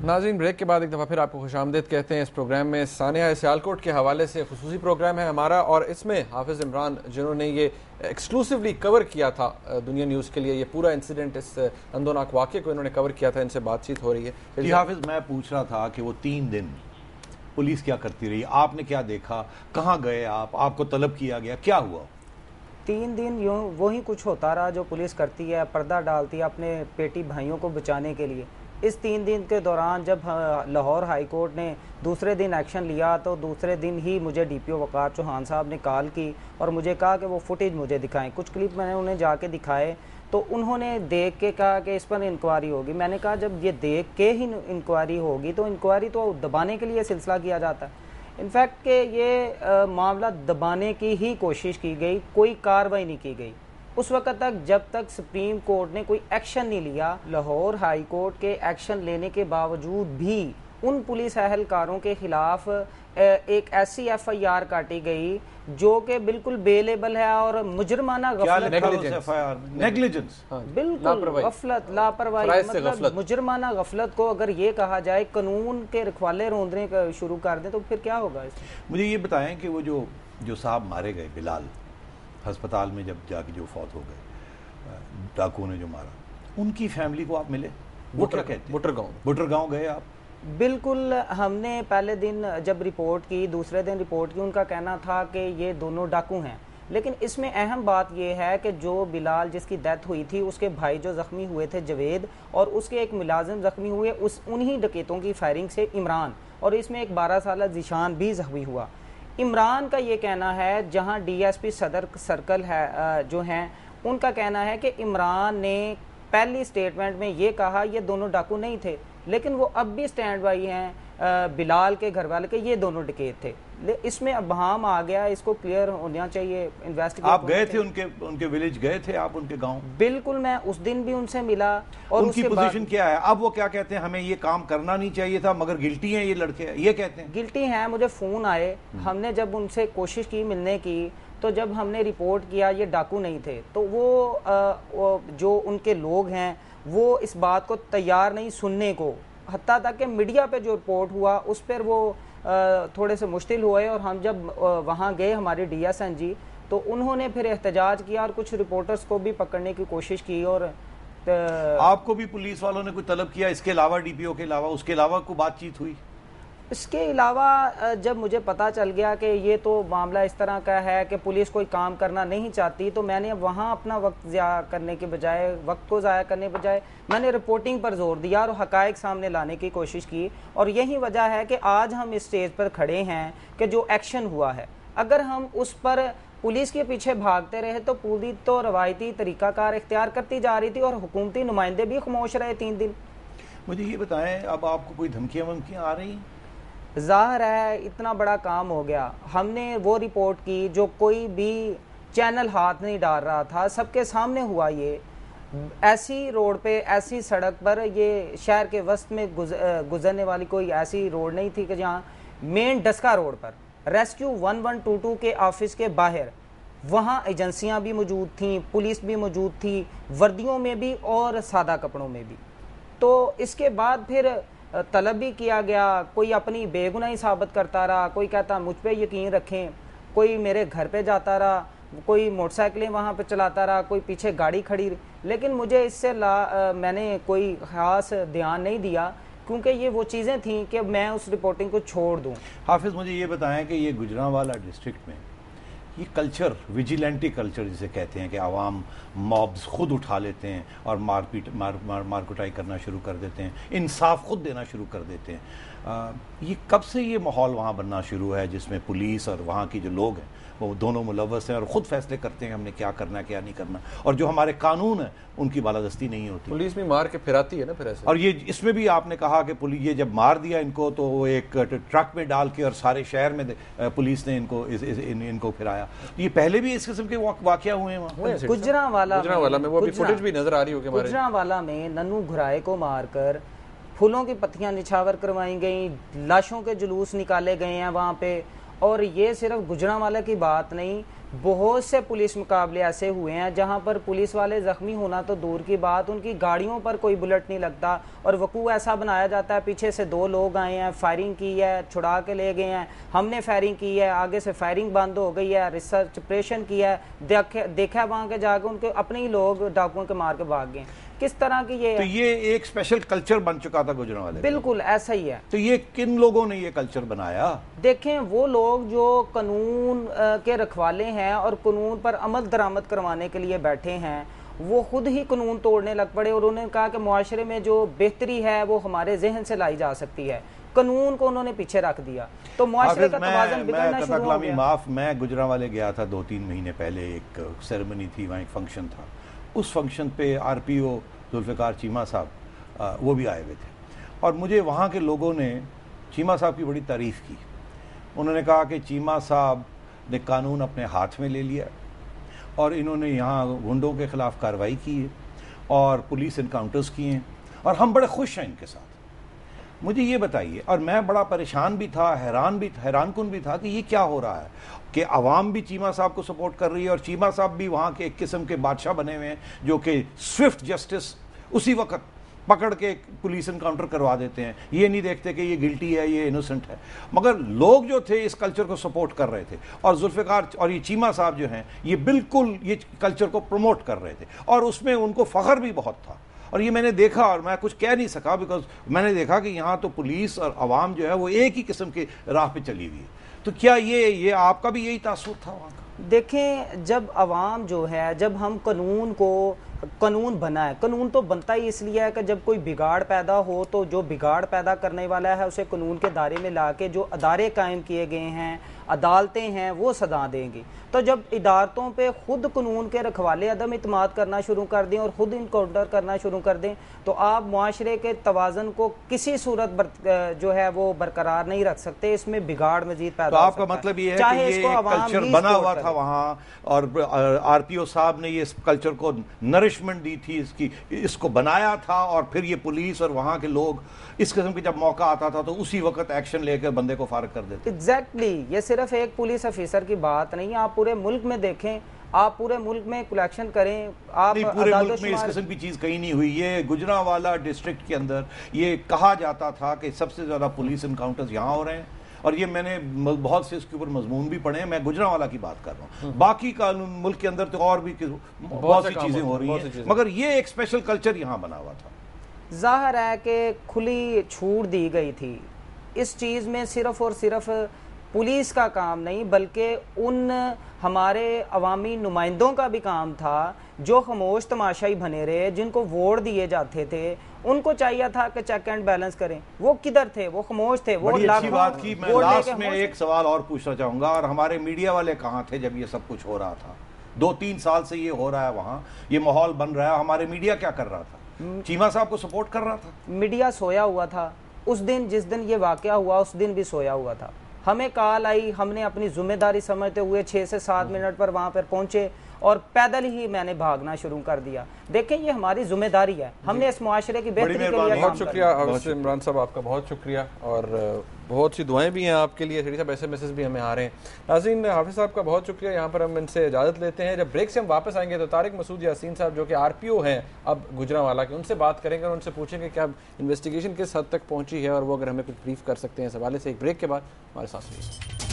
नाज़रीन, ब्रेक के बाद एक दफ़ा फिर आपको खुशामदीद कहते हैं इस प्रोग्राम में। सानिया सियालकोट के हवाले से खुसूसी प्रोग्राम है हमारा, और इसमें हाफिज़ इमरान जिन्होंने ये एक्सक्लूसिवली कवर किया था दुनिया न्यूज़ के लिए, ये पूरा इंसिडेंट, इस अंदोनाक वाक़े को इन्होंने कवर किया था। इनसे बातचीत हो रही है। जी हाफिज़, मैं पूछ रहा था कि वो 3 दिन पुलिस क्या करती रही, आपने क्या देखा, कहाँ गए आप, आपको तलब किया गया, क्या हुआ? 3 दिन यूँ वही कुछ होता रहा जो पुलिस करती है, पर्दा डालती है अपने पेटी भाइयों को बचाने के लिए। इस 3 दिन के दौरान जब लाहौर हाई कोर्ट ने दूसरे दिन एक्शन लिया तो दूसरे दिन ही मुझे डीपीओ वक़ार चौहान साहब ने कॉल की और मुझे कहा कि वो फुटेज मुझे दिखाएं। कुछ क्लिप मैंने उन्हें जाके दिखाए तो उन्होंने देख के कहा कि इस पर इंक्वायरी होगी। मैंने कहा जब ये देख के ही इंक्वायरी होगी तो इंक्वायरी तो दबाने के लिए सिलसिला किया जाता है। इनफैक्ट कि ये मामला दबाने की ही कोशिश की गई, कोई कार्रवाई नहीं की गई उस वक्त तक जब तक सुप्रीम कोर्ट ने कोई एक्शन नहीं लिया। लाहौर हाई कोर्ट के एक्शन लेने के बावजूद भी उन पुलिस एहलकारों के खिलाफ एक ऐसी FIR काटी गई जो कि बिल्कुल बेलेबल है और मुजरमाना नेग्लिजेंस, बिल्कुल गफलत, लापरवाही, मतलब मुजरमाना गफलत को अगर ये कहा जाए, कानून के रखवाले रोंदने का शुरू कर दें तो फिर क्या होगा इसमें? मुझे ये बताएं कि वो जो साहब मारे गए बिलाल, अस्पताल में जब जाके जो फौत हो गए, डाकुओं ने जो मारा, उनकी फैमिली को आप मिले? वो क्या कहते हैं? बुटरगांव गए आप? बिल्कुल, हमने पहले दिन जब रिपोर्ट की, दूसरे दिन रिपोर्ट की, उनका कहना था कि ये दोनों डाकू हैं। लेकिन इसमें अहम बात यह है कि जो बिलाल जिसकी डेथ हुई थी, उसके भाई जो ज़ख्मी हुए थे जवेद, और उसके एक मुलाजिम ज़ख्मी हुए उन्हीं डकैतों की फायरिंग से इमरान, और इसमें एक 12 साल जीशान भी ज़ख्मी हुआ। इमरान का ये कहना है, जहां DSP सदर सर्कल है जो हैं, उनका कहना है कि इमरान ने पहली स्टेटमेंट में ये कहा ये दोनों डाकू नहीं थे, लेकिन वो अब भी स्टैंड बाई हैं बिलाल के घर वाले के ये दोनों डकैत थे। इसमें अबहम आ गया, इसको क्लियर होना चाहिए। इन्वेस्टिगेट आप गए थे उनके विलेज गए थे आप, उनके गांव? बिल्कुल, मैं उस दिन भी उनसे मिला। और उनकी पोजीशन क्या है अब? वो क्या कहते हैं, हमें ये काम करना नहीं चाहिए था मगर गिल्टी हैं ये लड़के, ये कहते हैं गिल्टी हैं। मुझे फोन आए, हमने जब उनसे कोशिश की मिलने की, तो जब हमने रिपोर्ट किया ये डाकू नहीं थे, तो वो जो उनके लोग हैं वो इस बात को तैयार नहीं सुनने को, हत्ता तक कि मीडिया पे जो रिपोर्ट हुआ उस पर वो थोड़े से मुश्किल हुए। और हम जब वहाँ गए हमारे DSN जी, तो उन्होंने फिर एहतजाज किया और कुछ रिपोर्टर्स को भी पकड़ने की कोशिश की। और आपको भी पुलिस वालों ने कोई तलब किया इसके अलावा, DPO के अलावा, उसके अलावा कोई बातचीत हुई? इसके अलावा जब मुझे पता चल गया कि ये तो मामला इस तरह का है कि पुलिस कोई काम करना नहीं चाहती, तो मैंने वहाँ अपना वक्त ज़ाया करने के बजाय, वक्त को ज़ाया करने के बजाय मैंने रिपोर्टिंग पर जोर दिया और हकायक सामने लाने की कोशिश की। और यही वजह है कि आज हम इस स्टेज पर खड़े हैं कि जो एक्शन हुआ है, अगर हम उस पर पुलिस के पीछे भागते रहे तो पूरी तो रवायती तरीक़ाकार इख्तियार करती जा रही थी और हुकूमती नुमाइंदे भी खामोश रहे 3 दिन। मुझे ये बताएं, अब आपको कोई धमकियाँ वमकियाँ आ रही? ज़ाहिर है इतना बड़ा काम हो गया, हमने वो रिपोर्ट की जो कोई भी चैनल हाथ नहीं डाल रहा था, सबके सामने हुआ। ये ऐसी रोड पे, ऐसी सड़क पर, ये शहर के वस्त में गुजरने वाली कोई ऐसी रोड नहीं थी कि जहाँ मेन डस्का रोड पर रेस्क्यू 1122 के ऑफिस के बाहर, वहाँ एजेंसियाँ भी मौजूद थीं, पुलिस भी मौजूद थी, वर्दियों में भी और सादा कपड़ों में भी। तो इसके बाद फिर तलब भी किया गया, कोई अपनी बेगुनाही साबित करता रहा, कोई कहता मुझ पे यकीन रखें, कोई मेरे घर पे जाता रहा, कोई मोटरसाइकिलें वहाँ पे चलाता रहा, कोई पीछे गाड़ी खड़ी रही। लेकिन मुझे इससे मैंने कोई ख़ास ध्यान नहीं दिया क्योंकि ये वो चीज़ें थीं कि मैं उस रिपोर्टिंग को छोड़ दूँ। हाफिज़, मुझे ये बताएं कि ये गुजरांवाला डिस्ट्रिक्ट में ये कल्चर, विजिलेंटी कल्चर जिसे कहते हैं कि आवाम मॉब्स खुद उठा लेते हैं और मारकुटाई करना शुरू कर देते हैं, इंसाफ खुद देना शुरू कर देते हैं, ये कब से ये माहौल वहाँ बनना शुरू है जिसमें पुलिस और वहाँ की जो लोग हैं वो दोनों मुलव्वस हैं और ख़ुद फैसले करते हैं हमने क्या करना है क्या नहीं करना, और जो हमारे कानून है उनकी बालादस्ती नहीं होती? पुलिस भी मार के फिराती है ना फिर ऐसे। और ये इसमें भी आपने कहा कि पुलिस ये जब मार दिया इनको तो वो एक ट्रक में डाल के और सारे शहर में पुलिस ने इनको फिराया। ये पहले भी इस किस्म के वाक़या हुए हैं वहाँ? गुजरांवाला में वो अभी फुटेज भी नजर आ रही होगी। गुजरांवाला में नन्नू घुराए को मारकर फूलों की पत्तियां निछावर करवाई गई, लाशों के जुलूस निकाले गए हैं वहाँ पे। और ये सिर्फ गुजरांवाला की बात नहीं, बहुत से पुलिस मुकाबले ऐसे हुए हैं जहां पर पुलिस वाले जख्मी होना तो दूर की बात, उनकी गाड़ियों पर कोई बुलेट नहीं लगता और वकूअ ऐसा बनाया जाता है पीछे से 2 लोग आए हैं, फायरिंग की है, छुड़ा के ले गए हैं, हमने फायरिंग की है, आगे से फायरिंग बंद हो गई है, रिसर्च ऑपरेशन किया है, देखा वहां के जाके उनके अपने ही लोग डाकुओं के मार के भाग गए। किस तरह की तो ये एक स्पेशल कल्चर बन चुका था गुजरांवाले। बिल्कुल ऐसा ही है। तो ये किन लोगों ने ये कल्चर बनाया? देखें, वो लोग जो कानून के रखवाले हैं और कानून पर अमल दरामद करवाने के लिए बैठे हैं, वो खुद ही कानून तोड़ने लग पड़े और उन्होंने कहा कि मुआशरे में जो बेहतरी है वो हमारे जहन से लाई जा सकती है। कानून को उन्होंने पीछे रख दिया तो मुआशरे का तवाज़ुन बिगड़ना शुरू हो गया। माफ, मैं गुजरांवाले गया था 2-3 महीने पहले, एक सेरेमनी थी, वहाँ एक फंक्शन था। उस फंक्शन पे आरपीओ जुल्फ़िकार चीमा साहब वो भी आए हुए थे और मुझे वहाँ के लोगों ने चीमा साहब की बड़ी तारीफ़ की। उन्होंने कहा कि चीमा साहब ने कानून अपने हाथ में ले लिया और इन्होंने यहाँ गुंडों के ख़िलाफ़ कार्रवाई की है और पुलिस इनकाउंटर्स किए हैं और हम बड़े खुश हैं इनके साथ। मुझे ये बताइए, और मैं बड़ा परेशान भी था, हैरानकुन भी था कि ये क्या हो रहा है कि अवाम भी चीमा साहब को सपोर्ट कर रही है और चीमा साहब भी वहाँ के एक किस्म के बादशाह बने हुए हैं जो कि स्विफ्ट जस्टिस उसी वक्त पकड़ के पुलिस इनकाउंटर करवा देते हैं, ये नहीं देखते कि ये गिल्टी है, ये इनोसेंट है। मगर लोग जो थे इस कल्चर को सपोर्ट कर रहे थे और जुल्फ़िकार और ये चीमा साहब जो हैं ये बिल्कुल ये कल्चर को प्रमोट कर रहे थे और उसमें उनको फ़ख्र भी बहुत था। और ये मैंने देखा और मैं कुछ कह नहीं सका बिकॉज मैंने देखा कि यहाँ तो पुलिस और अवाम जो है वो एक ही किस्म की राह पे चली हुई है। तो क्या ये आपका भी यही तासुर था वहाँ का? देखें, जब अवाम जो है, जब हम कानून बना है, कानून तो बनता ही इसलिए है कि जब कोई बिगाड़ पैदा हो तो जो बिगाड़ पैदा करने वाला है उसे कानून के दायरे में ला के जो अदारे कायम किए गए हैं, अदालतें हैं, वो सदा देंगी। तो जब इदारतों पे खुद कानून के रखवाले अदम इत्माद करना शुरू कर दें और खुद इनकाउंटर करना शुरू कर दें तो आप मुआशरे के तवाज़ुन को किसी सूरत जो है वो बरकरार नहीं रख सकते, इसमें बिगाड़ मजीद पैदा तो आपका मतलब ये है कि ये कल्चर बना हुआ था वहाँ और आरपीओ साहब ने ये कल्चर को नरिशमेंट दी थी, इसको बनाया था और फिर ये पुलिस और वहाँ के लोग इस किस्म की जब मौका आता था तो उसी वक्त एक्शन लेकर बंदे को फारिग कर देते। एग्जैक्टली, ये सिर्फ एक पुलिस अफिसर की बात नहीं, आप पूरे मुल्क में देखें, आप पूरे मुल्क में कलेक्शन करें, आप पूरे मुल्क में इस किस्म की चीज कहीं नहीं हुई। ये गुजरांवाला डिस्ट्रिक्ट के अंदर ये कहा जाता था कि सबसे ज्यादा पुलिस इनकाउंटर्स यहाँ हो रहे हैं और ये मैंने बहुत से इसके ऊपर मजमून भी पढ़े हैं। मैं गुजरांवाला की बात कर रहा हूँ, बाकी का मुल्क के अंदर तो और भी बहुत सी चीजें हो रही हैं, मगर ये एक स्पेशल कल्चर यहाँ बना हुआ था। जाहिर है कि खुली छूट दी गई थी। इस चीज़ में सिर्फ और सिर्फ पुलिस का काम नहीं बल्कि उन हमारे अवामी नुमाइंदों का भी काम था जो खामोश तमाशाई बने रहे, जिनको वोट दिए जाते थे, उनको चाहिए था कि चेक एंड बैलेंस करें। वो किधर थे? वो खामोश थे। वो अच्छी बात की। मैं लास्ट में एक सवाल और पूछना चाहूंगा, और हमारे मीडिया वाले कहाँ थे जब ये सब कुछ हो रहा था? 2-3 साल से ये हो रहा है, वहाँ ये माहौल बन रहा है, हमारे मीडिया क्या कर रहा था? चीमा साहब को सपोर्ट कर रहा था। मीडिया सोया हुआ था उस दिन, जिस दिन ये वाकया हुआ उस दिन भी सोया हुआ था। हमें कॉल आई, हमने अपनी जिम्मेदारी समझते हुए 6 से 7 मिनट पर वहां पर पहुंचे और पैदल ही मैंने भागना शुरू कर दिया। देखें, ये हमारी जिम्मेदारी है, हमने इस मुआशरे की बेहतरी के लिए। बहुत शुक्रिया इमरान साहब, आपका बहुत शुक्रिया और बहुत सी दुआएं भी हैं आपके लिए। शरीफ साहब ऐसे मैसेज भी हमें आ रहे हैं। नाज़रीन, हाफिज़ साहब का बहुत शुक्रिया। यहाँ पर हम इनसे इजाज़त लेते हैं। जब ब्रेक से हम वापस आएंगे तो तारिक मसूद यासीन साहब जो कि आरपीओ हैं अब गुजरांवाला के, उनसे बात करेंगे और उनसे पूछेंगे कि अब इन्वेस्टिगेशन किस हद तक पहुँची है और वो अगर हमें कुछ ब्रीफ कर सकते हैं इस हवाले से। एक ब्रेक के बाद हमारे साथ रहिए।